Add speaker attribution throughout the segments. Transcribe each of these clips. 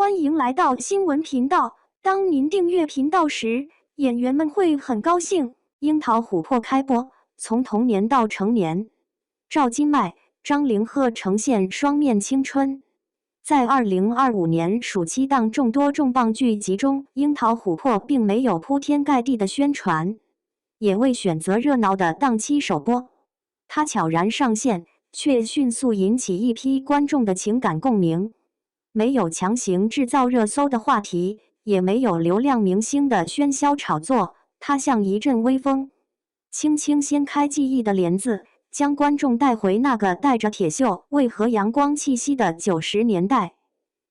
Speaker 1: 欢迎来到新闻频道。当您订阅频道时，演员们会很高兴。樱桃琥珀开播，从童年到成年，赵今麦、张凌赫呈现双面青春。在2025年暑期档众多重磅剧集中，樱桃琥珀并没有铺天盖地的宣传，也未选择热闹的档期首播。它悄然上线，却迅速引起一批观众的情感共鸣。没有强行制造热搜的话题，也没有流量明星的喧嚣炒作，它像一阵微风，轻轻掀开记忆的帘子，将观众带回那个带着铁锈味和阳光气息的90年代。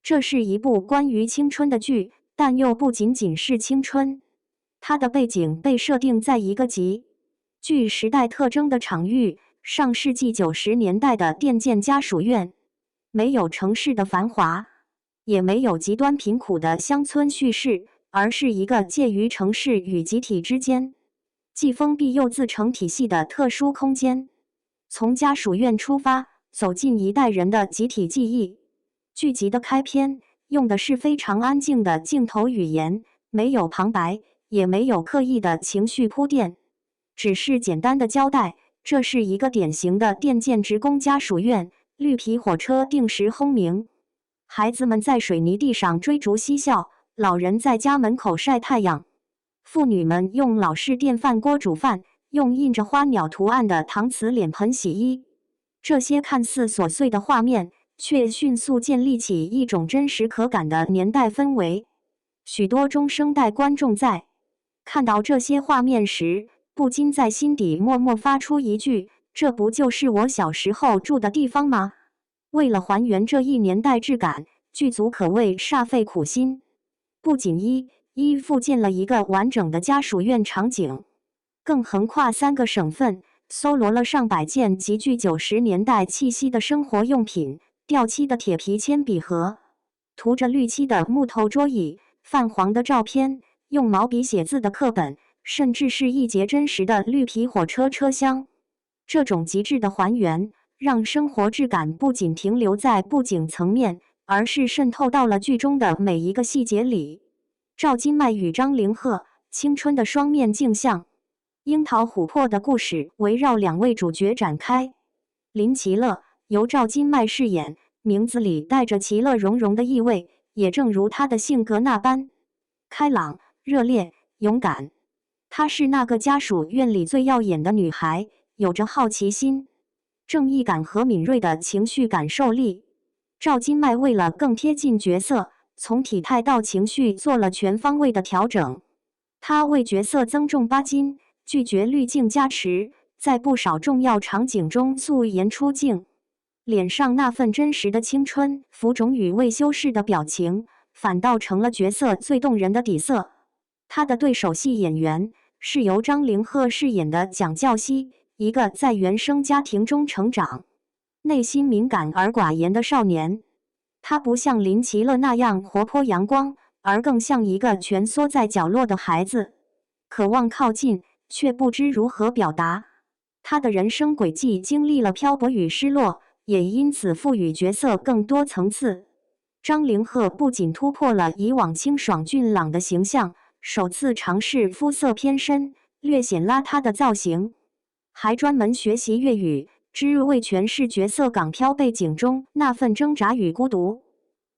Speaker 1: 这是一部关于青春的剧，但又不仅仅是青春。它的背景被设定在一个极具时代特征的场域——上世纪90年代的电建家属院。没有城市的繁华，也没有极端贫苦的乡村叙事，而是一个介于城市与集体之间，既封闭又自成体系的特殊空间。从家属院出发，走进一代人的集体记忆。剧集的开篇用的是非常安静的镜头语言，没有旁白，也没有刻意的情绪铺垫，只是简单的交代，这是一个典型的电建职工家属院。绿皮火车定时轰鸣，孩子们在水泥地上追逐嬉笑，老人在家门口晒太阳，妇女们用老式电饭锅煮饭，用印着花鸟图案的搪瓷脸盆洗衣。这些看似琐碎的画面，却迅速建立起一种真实可感的年代氛围。许多中生代观众在看到这些画面时，不禁在心底默默发出一句：这不就是我小时候住的地方吗？为了还原这一年代质感，剧组可谓煞费苦心，不仅一复建了一个完整的家属院场景，更横跨3个省份，搜罗了上百件极具90年代气息的生活用品，掉漆的铁皮铅笔盒，涂着绿漆的木头桌椅，泛黄的照片，用毛笔写字的课本，甚至是一节真实的绿皮火车车厢。这种极致的还原，让生活质感不仅停留在布景层面，而是渗透到了剧中的每一个细节里。赵今麦与张凌赫，青春的双面镜像。樱桃琥珀的故事围绕2位主角展开。林奇乐由赵今麦饰演，名字里带着其乐融融的意味，也正如她的性格那般开朗、热烈、勇敢。她是那个家属院里最耀眼的女孩，有着好奇心、正义感和敏锐的情绪感受力。赵今麦为了更贴近角色，从体态到情绪做了全方位的调整。她为角色增重8斤，拒绝滤镜加持，在不少重要场景中素颜出镜，脸上那份真实的青春、浮肿与未修饰的表情，反倒成了角色最动人的底色。她的对手戏演员是由张凌赫饰演的蒋教熙，一个在原生家庭中成长、内心敏感而寡言的少年。他不像林奇乐那样活泼阳光，而更像一个蜷缩在角落的孩子，渴望靠近，却不知如何表达。他的人生轨迹经历了漂泊与失落，也因此赋予角色更多层次。张凌赫不仅突破了以往清爽俊朗的形象，首次尝试肤色偏深、略显邋遢的造型，还专门学习粤语，为诠释角色港漂背景中那份挣扎与孤独。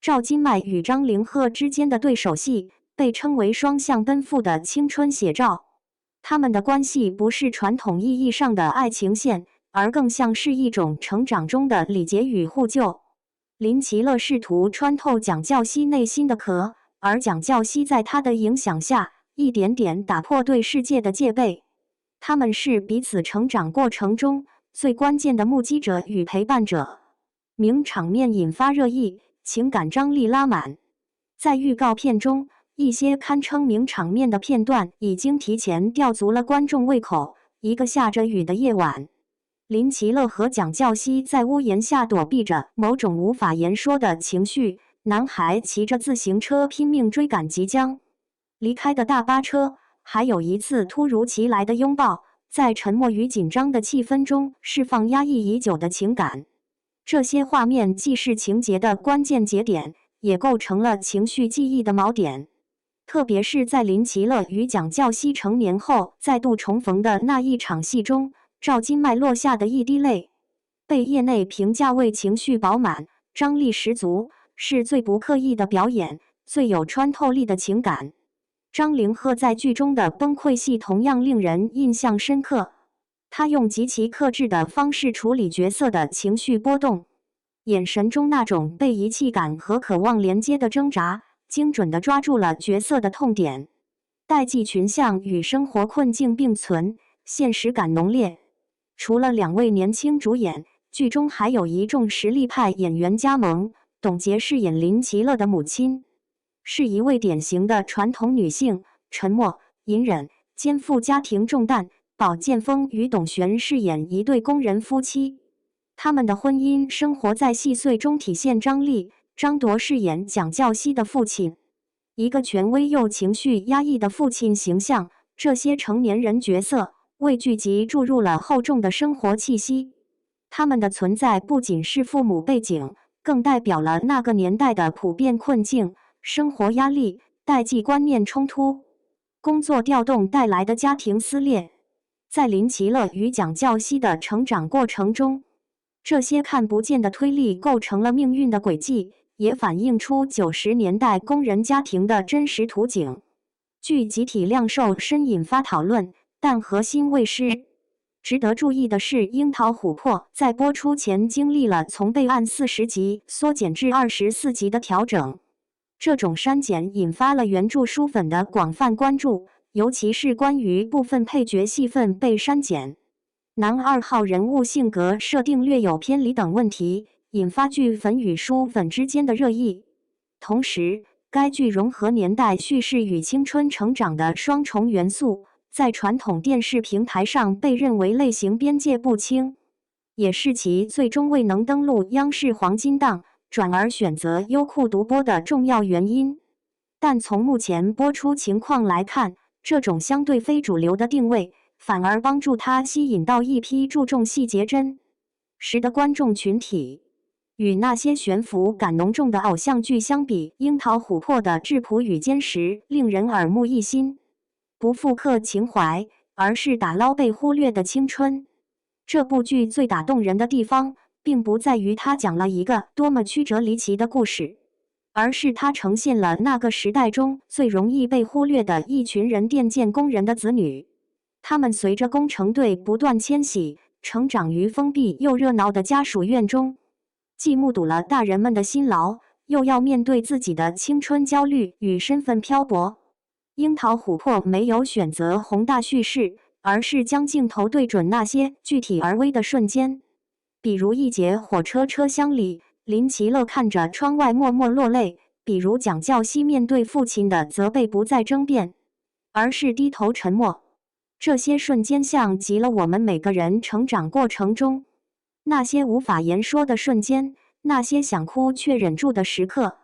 Speaker 1: 赵今麦与张凌赫之间的对手戏被称为双向奔赴的青春写照。他们的关系不是传统意义上的爱情线，而更像是一种成长中的礼节与互救。林奇乐试图穿透蒋教熙内心的壳，而蒋教熙在他的影响下，一点点打破对世界的戒备。他们是彼此成长过程中最关键的目击者与陪伴者。名场面引发热议，情感张力拉满。在预告片中，一些堪称名场面的片段已经提前吊足了观众胃口。一个下着雨的夜晚，林奇乐和蒋教熙在屋檐下躲避着某种无法言说的情绪。男孩骑着自行车拼命追赶即将离开的大巴车，还有一次突如其来的拥抱，在沉默与紧张的气氛中释放压抑已久的情感。这些画面既是情节的关键节点，也构成了情绪记忆的锚点。特别是在林奇乐与蒋教熙成年后再度重逢的那一场戏中，赵今麦落下的一滴泪，被业内评价为情绪饱满、张力十足，是最不刻意的表演，最有穿透力的情感。张凌赫在剧中的崩溃戏同样令人印象深刻，他用极其克制的方式处理角色的情绪波动，眼神中那种被遗弃感和渴望连接的挣扎，精准地抓住了角色的痛点。代际群像与生活困境并存，现实感浓烈。除了2位年轻主演，剧中还有一众实力派演员加盟。董洁饰演林奇乐的母亲，是一位典型的传统女性，沉默、隐忍，肩负家庭重担。宝剑锋与董璇饰演一对工人夫妻，他们的婚姻生活在细碎中体现张力。张铎饰演蒋教熙的父亲，一个权威又情绪压抑的父亲形象。这些成年人角色为剧集注入了厚重的生活气息，他们的存在不仅是父母背景，更代表了那个年代的普遍困境、生活压力、代际观念冲突、工作调动带来的家庭撕裂。在林奇乐与蒋教熙的成长过程中，这些看不见的推力构成了命运的轨迹，也反映出90年代工人家庭的真实图景。剧集体量瘦深，引发讨论，但核心未失。值得注意的是，《樱桃琥珀》在播出前经历了从备案40集缩减至24集的调整。这种删减引发了原著书粉的广泛关注，尤其是关于部分配角戏份被删减、男2号人物性格设定略有偏离等问题，引发剧粉与书粉之间的热议。同时，该剧融合年代叙事与青春成长的双重元素，在传统电视平台上被认为类型边界不清，也是其最终未能登陆央视黄金档，转而选择优酷独播的重要原因。但从目前播出情况来看，这种相对非主流的定位，反而帮助它吸引到一批注重细节真实的观众群体。与那些悬浮感浓重的偶像剧相比，《樱桃琥珀》的质朴与坚实令人耳目一新，不复刻情怀，而是打捞被忽略的青春。这部剧最打动人的地方，并不在于它讲了一个多么曲折离奇的故事，而是它呈现了那个时代中最容易被忽略的一群人——电建工人的子女。他们随着工程队不断迁徙，成长于封闭又热闹的家属院中，既目睹了大人们的辛劳，又要面对自己的青春焦虑与身份漂泊。樱桃琥珀没有选择宏大叙事，而是将镜头对准那些具体而微的瞬间，比如一节火车车厢里，林奇乐看着窗外默默落泪；比如蒋教熙面对父亲的责备不再争辩，而是低头沉默。这些瞬间像极了我们每个人成长过程中那些无法言说的瞬间，那些想哭却忍住的时刻。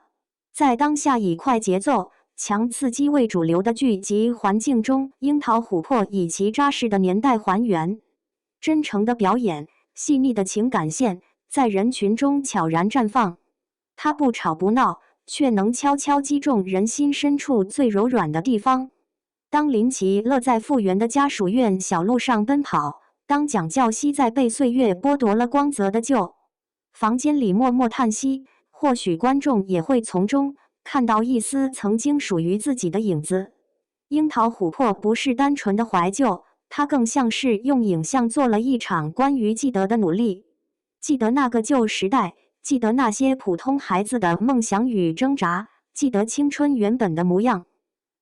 Speaker 1: 在当下以快节奏、强刺激为主流的剧集环境中，樱桃琥珀以其扎实的年代还原、真诚的表演、细腻的情感线，在人群中悄然绽放。它不吵不闹，却能悄悄击中人心深处最柔软的地方。当林奇乐在复原的家属院小路上奔跑，当蒋教熙在被岁月剥夺了光泽的旧房间里默默叹息，或许观众也会从中看到一丝曾经属于自己的影子。樱桃琥珀不是单纯的怀旧，它更像是用影像做了一场关于记得的努力。记得那个旧时代，记得那些普通孩子的梦想与挣扎，记得青春原本的模样。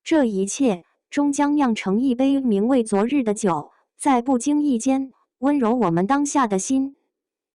Speaker 1: 这一切终将酿成一杯名为昨日的酒，在不经意间温柔我们当下的心。